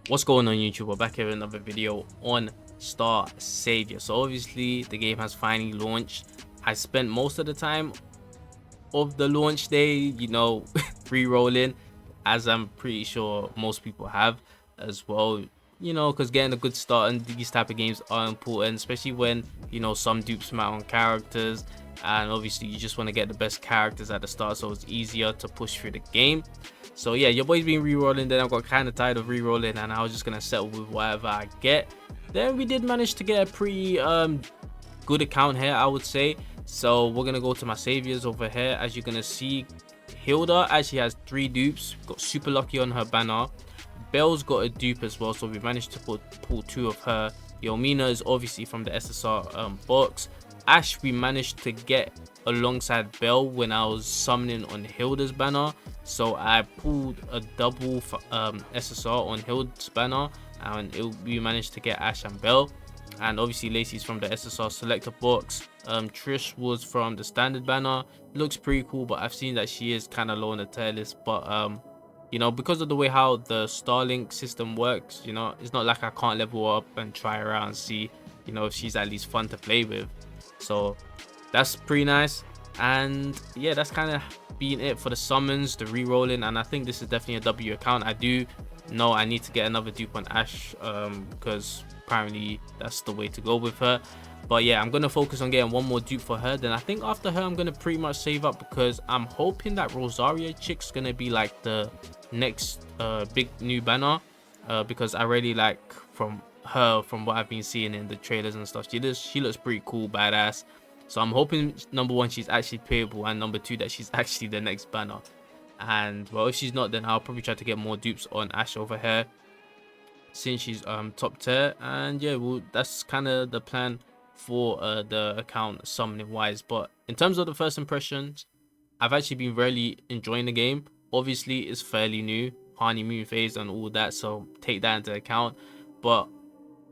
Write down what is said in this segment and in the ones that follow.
What's going on, YouTube? We're back here with another video on Star Savior. So obviously the game has finally launched. I spent most of the time of the launch day, re-rolling, as I'm pretty sure most people have as well, because getting a good start in these type of games are important, especially when some dupes come out on characters, and obviously you just want to get the best characters at the start so it's easier to push through the game. So yeah, your boy's been re-rolling, then I got kind of tired of re-rolling and I was just gonna settle with whatever I get. Then we did manage to get a pretty good account here, I would say. So we're gonna go to my saviors over here. As you're gonna see, Hilda actually has 3 dupes, got super lucky on her banner. Belle's got a dupe as well, so we managed to pull 2 of her. Yomina is obviously from the SSR box. Ashe we managed to get alongside Belle when I was summoning on Hilda's banner, so I pulled a double SSR on Hilda's banner, and we managed to get Ashe and Belle. And obviously Lacey's from the SSR selector box. Trish was from the standard banner. Looks pretty cool, but I've seen that she is kind of low on the tier list. But because of the way how the Starlink system works, it's not like I can't level up and try her out and see if she's at least fun to play with. So that's pretty nice. And yeah, that's kind of been it for the summons, the re-rolling, and I think this is definitely a W account. I do know I need to get another dupe on Ashe, because apparently that's the way to go with her. But yeah, I'm gonna focus on getting one more dupe for her. Then I think after her I'm gonna pretty much save up, because I'm hoping that Rosaria chick's gonna be like the next big new banner, because I really like from what I've been seeing in the trailers and stuff. She looks pretty cool, badass. So I'm hoping, number 1, she's actually playable, and number 2, that she's actually the next banner. And well, if she's not, then I'll probably try to get more dupes on Ashe over here, since she's top tier. And yeah, well, that's kind of the plan for the account summoning wise. But in terms of the first impressions, I've actually been really enjoying the game. Obviously it's fairly new, honeymoon phase and all that, so take that into account. But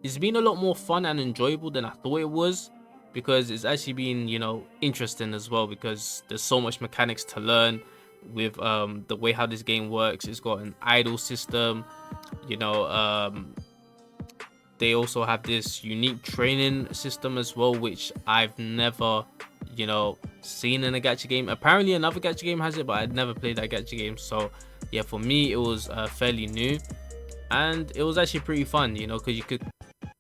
it's been a lot more fun and enjoyable than I thought it was, because it's actually been interesting as well, because there's so much mechanics to learn with the way how this game works. It's got an idol system, they also have this unique training system as well, which I've never seen in a gacha game. Apparently another gacha game has it, but I'd never played that gacha game. So yeah, for me it was fairly new, and it was actually pretty fun, because you could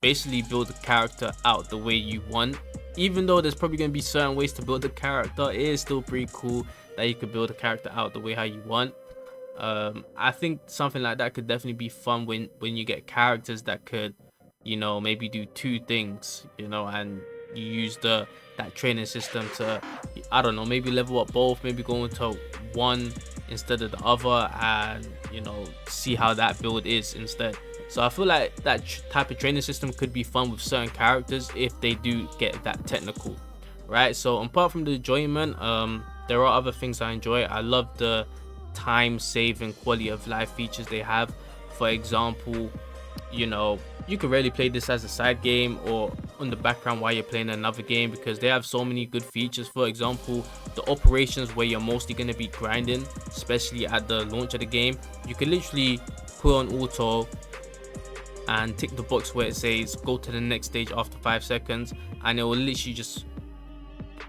basically build the character out the way you want. Even though there's probably going to be certain ways to build the character, it is still pretty cool that you could build a character out the way how you want. I think something like that could definitely be fun when you get characters that could maybe do 2 things, and you use that training system to, I don't know, maybe level up both, maybe go into one instead of the other, and see how that build is instead. So I feel like that type of training system could be fun with certain characters if they do get that technical, right? So apart from the enjoyment, there are other things I enjoy. I love the time saving quality of life features they have. For example, you can really play this as a side game or on the background while you're playing another game, because they have so many good features. For example, the operations where you're mostly going to be grinding, especially at the launch of the game, you can literally put on auto and tick the box where it says go to the next stage after 5 seconds, and it will literally just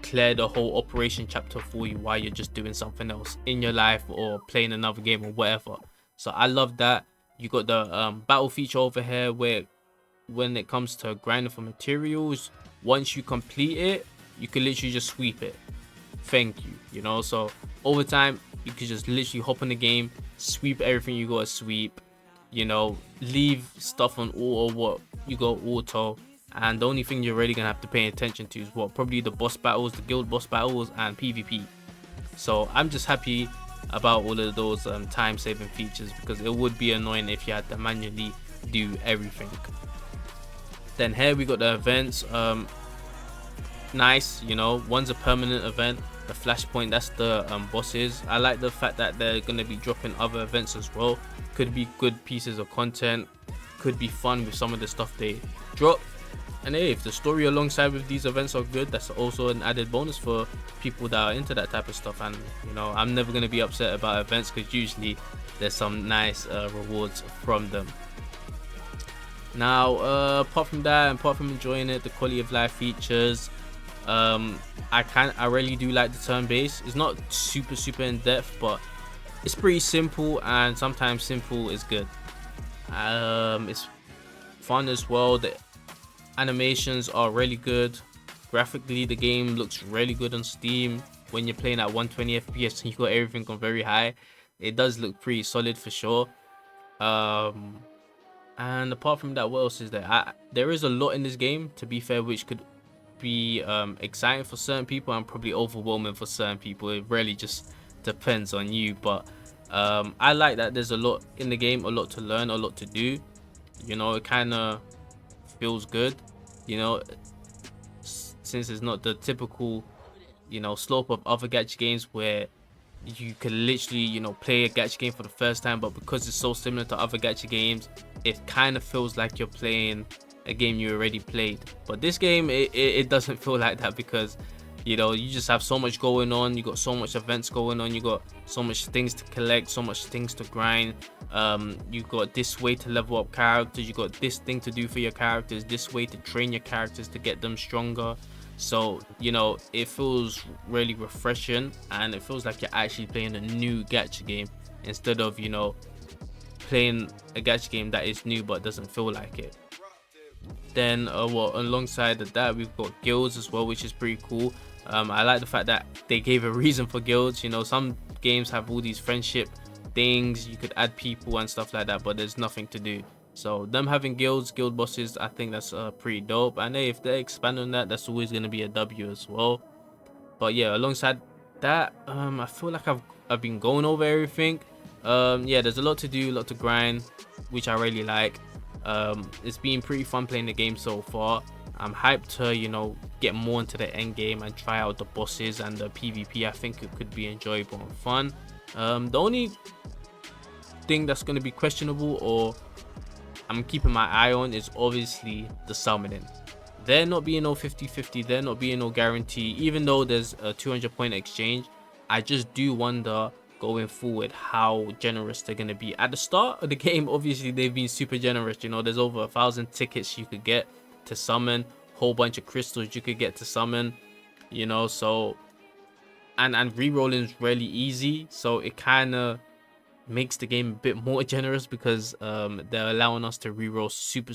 clear the whole operation chapter for you while you're just doing something else in your life or playing another game or whatever. So I love that. You got the battle feature over here, where when it comes to grinding for materials, once you complete it, you can literally just sweep it. Thank you. So over time you could just literally hop in the game, sweep everything you gotta sweep, leave stuff on auto what you got auto, and the only thing you're really gonna have to pay attention to is probably the boss battles, the guild boss battles, and PvP. So I'm just happy about all of those time saving features, because it would be annoying if you had to manually do everything. Then here we got the events. Nice, one's a permanent event, the flashpoint, that's the bosses. I like the fact that they're going to be dropping other events as well. Could be good pieces of content, could be fun with some of the stuff they drop. And hey, if the story alongside with these events are good, that's also an added bonus for people that are into that type of stuff. And I'm never going to be upset about events, because usually there's some nice rewards from them. Now, apart from that, apart from enjoying it, the quality of life features, I really do like the turn-based. It's not super in depth, but it's pretty simple, and sometimes simple is good. It's fun as well. The animations are really good. Graphically, the game looks really good on Steam. When you're playing at 120 FPS and you got everything on very high, it does look pretty solid for sure. And apart from that, what else is there? There is a lot in this game, to be fair, which could be exciting for certain people and probably overwhelming for certain people. It really just depends on you, but I like that there's a lot in the game, a lot to learn, a lot to do. You know, it kind of feels good, you know, since it's not the typical, you know, slope of other gacha games where you can literally, you know, play a gacha game for the first time, but because it's so similar to other gacha games, it kind of feels like you're playing a game you already played. But this game, it doesn't feel like that, because, you know, you just have so much going on. You got so much events going on. You got so much things to collect, so much things to grind. You got this way to level up characters. You got this thing to do for your characters, this way to train your characters to get them stronger. So, you know, it feels really refreshing, and it feels like you're actually playing a new gacha game instead of, you know, playing a gacha game that is new but doesn't feel like it. Then alongside of that, we've got guilds as well, which is pretty cool. I like the fact that they gave a reason for guilds. You know, some games have all these friendship things, you could add people and stuff like that, but there's nothing to do. So them having guilds, guild bosses, I think that's pretty dope. And hey, if they expand on that, that's always going to be a W as well. But yeah, alongside that, I feel like I've been going over everything. Yeah, there's a lot to do, a lot to grind, which I really like. It's been pretty fun playing the game so far. I'm hyped to, you know, get more into the end game and try out the bosses and the PvP. I think it could be enjoyable and fun. The only thing that's going to be questionable, or I'm keeping my eye on, is obviously the summoning. There not being no 50-50, there not being no guarantee, even though there's a 200-point exchange. I just do wonder going forward how generous they're going to be. At the start of the game, obviously they've been super generous. You know, there's over 1,000 tickets you could get to summon, whole bunch of crystals you could get to summon, you know. So and re-rolling is really easy, so it kind of makes the game a bit more generous, because they're allowing us to re-roll super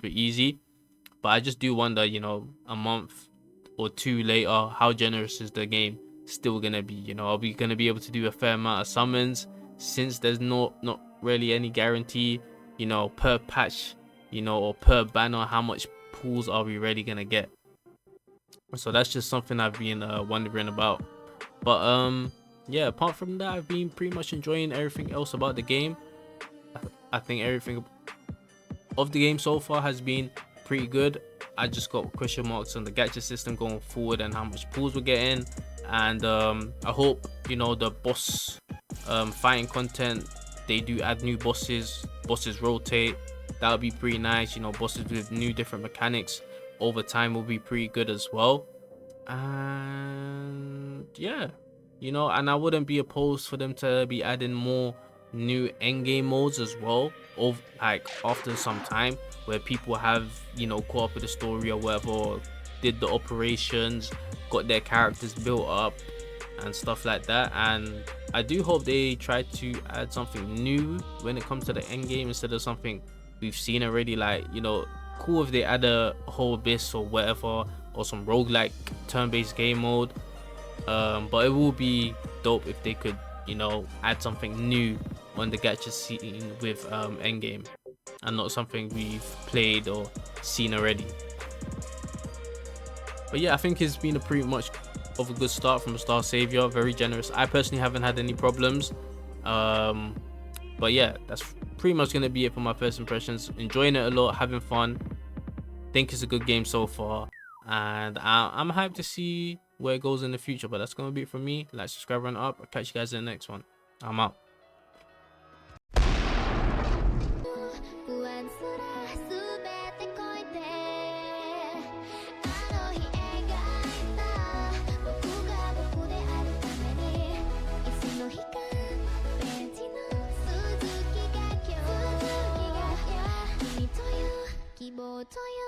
easy. But I just do wonder, you know, a month or two later, how generous is the game still gonna be? You know, are we gonna be able to do a fair amount of summons, since there's not really any guarantee, you know, per patch, you know, or per banner, how much pools are we really gonna get? So that's just something I've been wondering about. But yeah, apart from that, I've been pretty much enjoying everything else about the game. I think everything of the game so far has been pretty good. I just got question marks on the gacha system going forward and how much pools we're getting. And I hope, you know, the boss fighting content, they do add new bosses rotate. That would be pretty nice. You know, bosses with new different mechanics over time will be pretty good as well. And yeah, you know, and I wouldn't be opposed for them to be adding more new endgame modes as well, of like after some time, where people have, you know, caught up with the story or whatever, or did the operations, got their characters built up and stuff like that. And I do hope they try to add something new when it comes to the end game, instead of something we've seen already. Like, you know, cool if they add a whole abyss or whatever, or some roguelike turn-based game mode, but it will be dope if they could, you know, add something new on the gacha scene with endgame, and not something we've played or seen already. But yeah, I think it's been a pretty much of a good start from Star Savior. Very generous. I personally haven't had any problems. But yeah, that's pretty much gonna be it for my first impressions. Enjoying it a lot, having fun. Think it's a good game so far, and I'm hyped to see where it goes in the future. But that's gonna be it from me. Like, subscribe, run up. I'll catch you guys in the next one. I'm out. tell